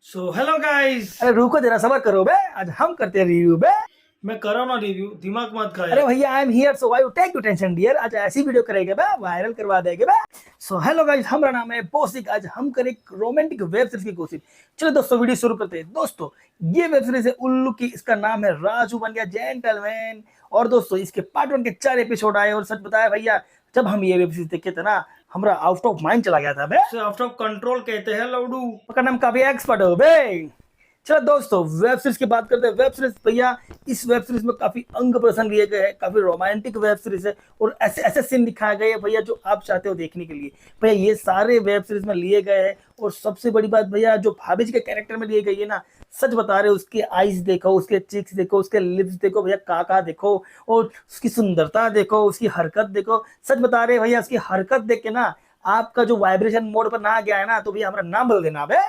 So hello guys. अरे रुको जरा सबर करो बे। आज हम करते हैं रिव्यू बे। मैं कर रहा हूँ ना रिव्यू, दिमाग मत खा अरे यार। भैया I am here so why you take you tension dear. आज ऐसी वीडियो करेंगे बे, वायरल करवा देंगे बे। सो हेलो गाइस, हमारा नाम है बोसिक। आज हम करें रोमांटिक वेब सीरीज की कोशिश। चलो दोस्तों वीडियो शुरू करते हैं। दोस्तों ये वेब सीरीज है उल्लू की। इसका नाम है राजू बन गया जेंटलमैन। और दोस्तों इसके पार्ट 1 के 4 एपिसोड आए। और सच बताया भैया, जब हम ये वेब सीरीज देखे थे ना, हमारा आउट ऑफ माइंड चला गया था बे। इसे आउट ऑफ कंट्रोल कहते हैं लौडू। का नाम काफी एक्सपर्ट हो बे। चलो दोस्तों वेब सीरीज की बात करते हैं। वेब सीरीज भैया, इस वेब सीरीज में काफी अंग प्रसंग लिए गए हैं। काफी रोमांटिक वेब सीरीज है और ऐसे ऐसे सीन दिखाए गए हैं भैया जो आप चाहते हो देखने के लिए। भैया ये सारे वेब सीरीज में लिए गए हैं। और सबसे बड़ी बात भैया, जो भाभी जी के कैरेक्टर में लिए गई है ना, सच बता रहे हो, उसकी आईज देखो, उसके चिक्स देखो, उसके लिप्स देखो भैया, काका देखो, और उसकी सुंदरता देखो, उसकी हरकत देखो। सच बता रहे भैया, उसकी हरकत देख के ना आपका जो वाइब्रेशन मोड पर ना गया है ना, तो भैया हमारा नाम बदल देना बे।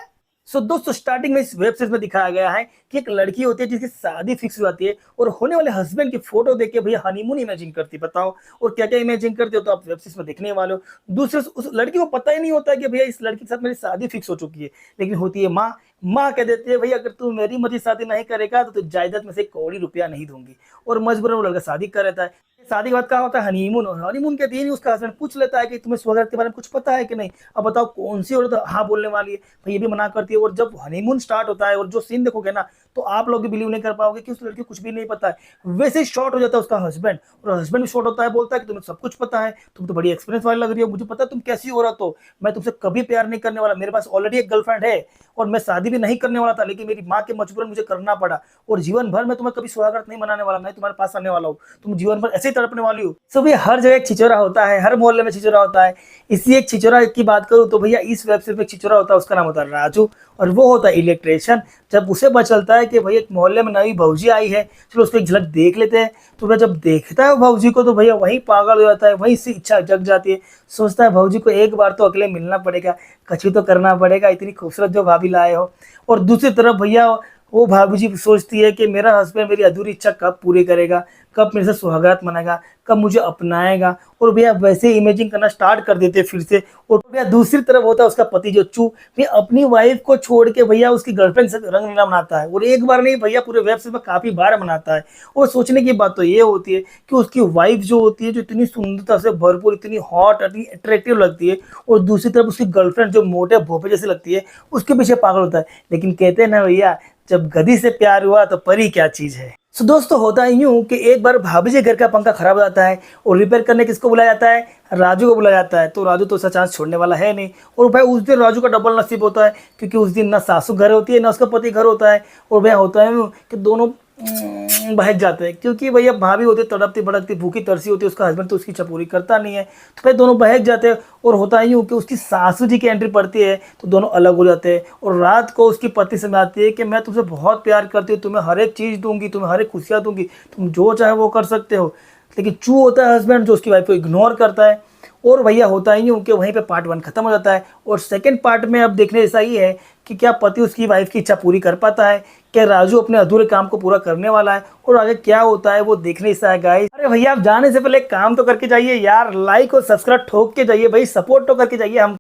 सो दोस्तों स्टार्टिंग में इस वेब सीरीज में दिखाया गया है कि एक लड़की होती है जिसकी शादी फिक्स हो जाती है और होने वाले हस्बैंड की फोटो देख के भैया हनीमून इमेजिन करती है। बताओ और क्या क्या इमेजिन करते हो, तो आप वेब सीरीज में देखने वाले हो। दूसरे उस लड़की को पता ही नहीं होता है कि भैया इस लड़की के साथ मेरी शादी फिक्स हो चुकी है। लेकिन होती है माँ। माँ कह देती है भैया, अगर तू मेरी मर्जी शादी नहीं करेगा तो जायदाद में से 1 करोड़ रुपया नहीं दूंगी। और मजबूरन वो लड़का शादी कर रहता है। शादी के बाद क्या होता है, हनीमून। और हनीमून के दिन उसका हस्बैंड पूछ लेता है कि तुम्हें स्वागत के बारे में कुछ पता है कि नहीं। अब बताओ कौन सी औरत हाँ बोलने वाली है। भाई ये भी मना करती है। और जब हनीमून स्टार्ट होता है और जो सीन देखोगे ना, तो आप लोग भी बिलीव नहीं कर पाओगे कि उस लड़की को कुछ भी नहीं पता है। वैसे ही शॉर्ट हो जाता है उसका हस्बैंड। और हस्बैंड भी शॉर्ट होता है, बोलता है कि तुम्हें सब कुछ पता है, तुम तो बड़ी एक्सपीरियंस वाली लग रही हो, मुझे पता है तुम कैसी औरत हो। मैं तुमसे कभी प्यार नहीं करने वाला, मेरे पास ऑलरेडी एक गर्लफ्रेंड है। और मैं शादी भी नहीं करने वाला था, लेकिन मेरी माँ के मजबूरन मुझे करना पड़ा। और जीवन भर मैं तुम्हें कभी स्वागत नहीं मनाने वाला, नहीं तुम्हारे पास आने वाला हूँ। तुम जीवन भर ऐसे ही तड़पने वाली हो। सो भैया हर जगह एक छिचोरा होता है, हर मोहल्ले में छिचोरा होता है। इसी एक छिचोरा की बात करूँ तो भैया इस वेब सीरीज में छिचोरा होता है, उसका नाम होता है राजू। और वो होता है इलेक्ट्रिशियन। जब उसे पता चलता है कि भैया एक मोहल्ले में नई भौजी आई है, चलो उसको एक झलक देख लेते हैं। तो भैया जब देखता है भौजी को, तो भैया वहीं पागल हो जाता है, वहीं से इच्छा जग जाती है। सोचता है भौजी को एक बार तो अकेले मिलना पड़ेगा, कछु तो करना पड़ेगा, इतनी खूबसूरत जो भाभी लाए हो। और दूसरी तरफ भैया वो भाभी जी सोचती है कि मेरा हस्बैंड मेरी अधूरी इच्छा कब पूरी करेगा, कब मेरे से सुहागरात मनाएगा, कब मुझे अपनाएगा। और भैया वैसे इमेजिन करना स्टार्ट कर देते हैं फिर से। और भैया दूसरी तरफ होता है उसका पति जो चू, भैया अपनी वाइफ को छोड़ के भैया उसकी गर्लफ्रेंड से रंग लीला मनाता है। और एक बार नहीं भैया, पूरे वेब सीरीज में काफी बार मनाता है। और सोचने की बात तो ये होती है कि उसकी वाइफ जो होती है, जो इतनी सुंदरता से भरपूर, इतनी हॉट, इतनी अट्रैक्टिव लगती है, और दूसरी तरफ उसकी गर्लफ्रेंड जो मोटे भोपे जैसी लगती है, उसके पीछे पागल होता है। लेकिन कहते हैं ना भैया, जब गधी से प्यार हुआ तो परी क्या चीज है। सो दोस्तों होता है यूं कि एक बार भाभी जी घर का पंखा खराब हो जाता है और रिपेयर करने किसको बुलाया जाता है, राजू को बुलाया जाता है। तो राजू तो उसका चांस छोड़ने वाला है नहीं। और भाई उस दिन राजू का डबल नसीब होता है, क्योंकि उस दिन ना सासू घर होती है ना उसका पति घर होता है। और भैया होता है यूं कि दोनों बहक जाते हैं, क्योंकि भैया भाभी होती है तड़पती भड़कती भूखी तरसी होती है, उसका हस्बैंड तो उसकी इच्छा पूरी करता नहीं है। तो भाई दोनों बहक जाते हैं। और होता है यूं कि उसकी सासू जी की एंट्री पड़ती है, तो दोनों अलग हो जाते हैं। और रात को उसकी पत्नी समझाती है कि मैं तुमसे बहुत प्यार करती हूँ, तुम्हें हर एक चीज़ दूंगी, तुम्हें हर एक खुशियाँ दूंगी, तुम जो चाहे वो कर सकते हो। लेकिन चू होता है हस्बैंड, जो उसकी वाइफ को इग्नोर करता है। और भैया होता ही यूं कि वहीं पे पार्ट 1 खत्म हो जाता है। और सेकंड पार्ट में अब देखने ऐसा ही है कि क्या पति उसकी वाइफ की इच्छा पूरी कर पाता है, क्या राजू अपने अधूरे काम को पूरा करने वाला है, और आगे क्या होता है वो देखने ऐसा है गाइस। अरे भैया आप जाने से पहले एक काम तो करके जाइए यार, लाइक और सब्सक्राइब ठोक के जाइए भाई, सपोर्ट तो करके जाइए हम।